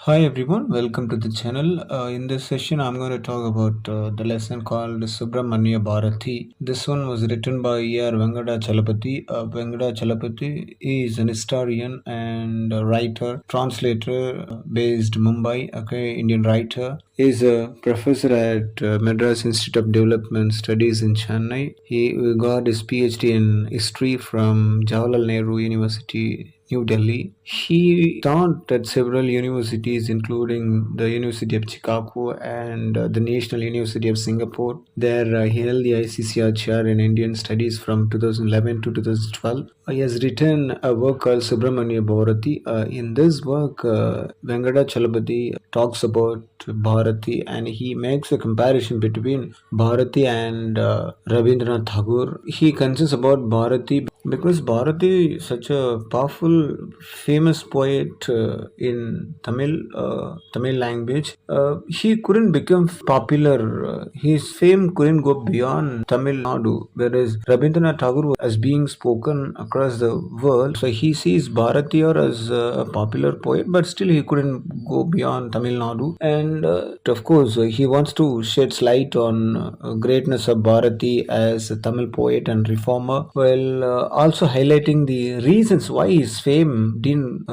Hi everyone, welcome to the channel. In this session, I'm going to talk about the lesson called Subramania Bharathi. This one was written by E.R. Venkata Chalapati. Venkata Chalapati is an historian and a writer, translator based Mumbai, okay, Indian writer. He is a professor at Madras Institute of Development Studies in Chennai. He got his PhD in history from Jawaharlal Nehru University, New Delhi. He taught at several universities, including the University of Chicago and the National University of Singapore. There, he held the ICCR chair in Indian Studies from 2011 to 2012. He has written a work called Subramania Bharathi. In this work, Venkata Chalapati talks about Bharathi and he makes a comparison between Bharathi and Rabindranath Tagore. He concerns about Bharathi because Bharathi is such a powerful, famous poet in Tamil language. He couldn't become popular. His fame couldn't go beyond Tamil Nadu, whereas Rabindranath Tagore was being spoken across the world. So he sees Bharathi as a popular poet, but still he couldn't go beyond Tamil Nadu. And of course, he wants to shed light on greatness of Bharathi as a Tamil poet and reformer, while also highlighting the reasons why his fame didn't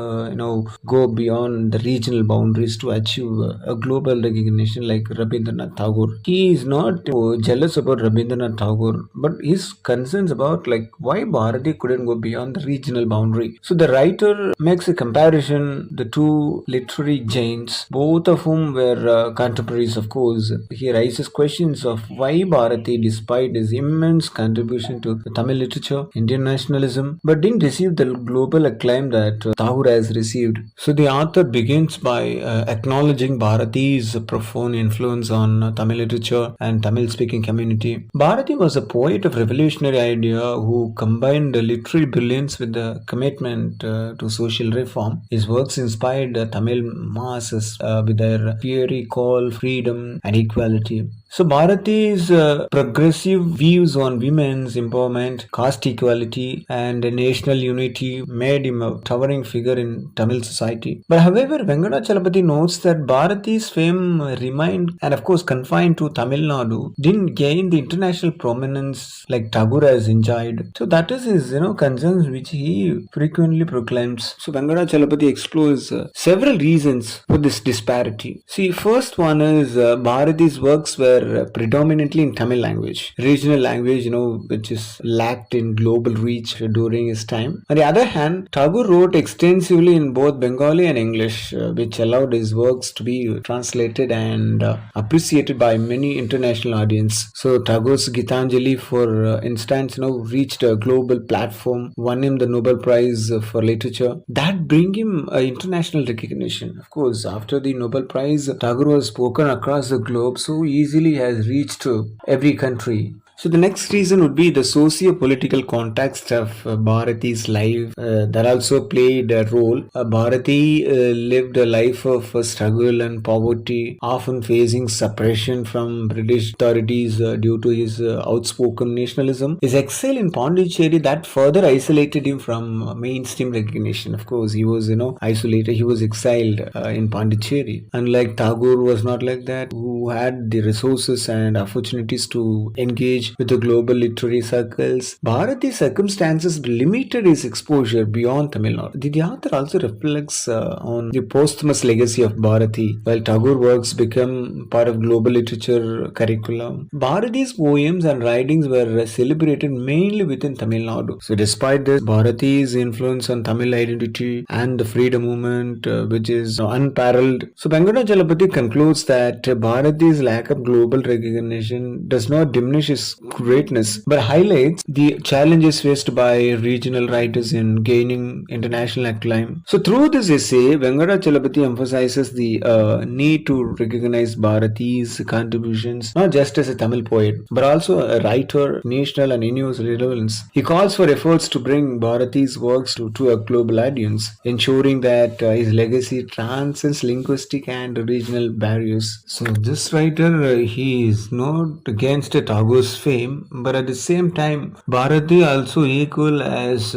go beyond the regional boundaries to achieve a global recognition like Rabindranath Tagore. He is not jealous about Rabindranath Tagore, but his concerns about like why Bharati couldn't go beyond the regional boundary. So the writer makes a comparison the two literary giants, both of whom were contemporaries, of course. He raises questions of why Bharati, despite his immense contribution to the Tamil literature, Indian nationalism, but didn't receive the global acclaim that Tagore has received. So the author begins by acknowledging Bharati's profound influence on Tamil literature and Tamil speaking community. Bharati was a poet of revolutionary idea who combined literary brilliance with the commitment to social reform. His works inspired Tamil masses with their fiery call, freedom and equality. So Bharati's progressive views on women's empowerment, caste equality and national unity made him a towering figure in Tamil society. But however, Venkata Chalapati notes that Bharati's fame remained and of course confined to Tamil Nadu, didn't gain the international prominence like Tagore has enjoyed. So that is his concerns which he frequently proclaims. So Venkata Chalapati explores several reasons for this disparity. See, first one is Bharati's works were predominantly in Tamil language, regional language, which is lacked in global reach during his time. On the other hand, Tagore wrote extensively in both Bengali and English, which allowed his works to be translated and appreciated by many international audience. So Tagore's Gitanjali, for instance, reached a global platform, won him the Nobel Prize for Literature. That bring him international recognition. Of course, after the Nobel Prize, Tagore was spoken across the globe so easily has reached every country. So the next reason would be the socio-political context of Bharati's life that also played a role. Bharati lived a life of struggle and poverty, often facing suppression from British authorities due to his outspoken nationalism. His exile in Pondicherry that further isolated him from mainstream recognition. Of course, he was isolated. He was exiled in Pondicherry. Unlike Tagore was not like that, who had the resources and opportunities to engage with the global literary circles. Bharati's circumstances limited his exposure beyond Tamil Nadu. The author also reflects on the posthumous legacy of Bharati. While Tagore works became part of global literature curriculum, Bharati's poems and writings were celebrated mainly within Tamil Nadu. So despite this, Bharati's influence on Tamil identity and the freedom movement, which is unparalleled. So Venkata Chalapati concludes that Bharati's lack of global recognition does not diminish his greatness, but highlights the challenges faced by regional writers in gaining international acclaim. So through this essay, Venkata Chalapati emphasizes the need to recognize Bharati's contributions not just as a Tamil poet, but also a writer, national and universal relevance. He calls for efforts to bring Bharati's works to a global audience, ensuring that his legacy transcends linguistic and regional barriers. So this writer, he is not against Tagore's fame, but at the same time, Bharati also equal as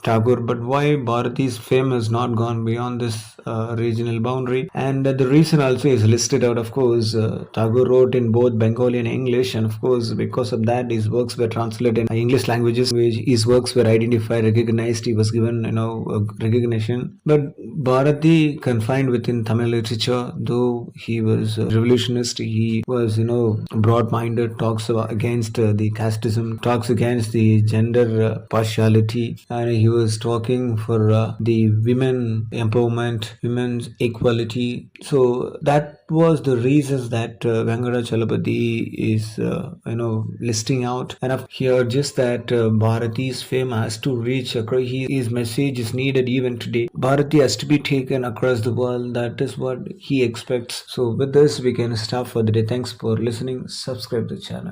Tagore. But why Bharati's fame has not gone beyond this regional boundary? And the reason also is listed out. Of course, Tagore wrote in both Bengali and English, and of course, because of that, his works were translated in English languages. His works were identified, recognized. He was given, recognition. But Bharati confined within Tamil literature, though he was a revolutionist, he was, broad-minded, talks against the casteism, talks against the gender partiality, and he was talking for the women empowerment, women's equality. So that was the reasons that Venkata Chalapati is, listing out. And here, just that Bharati's fame has to reach across. His message is needed even today. Bharati has to be taken across the world. That is what he expects. So with this, we can stop for the day. Thanks for listening. Subscribe to the channel.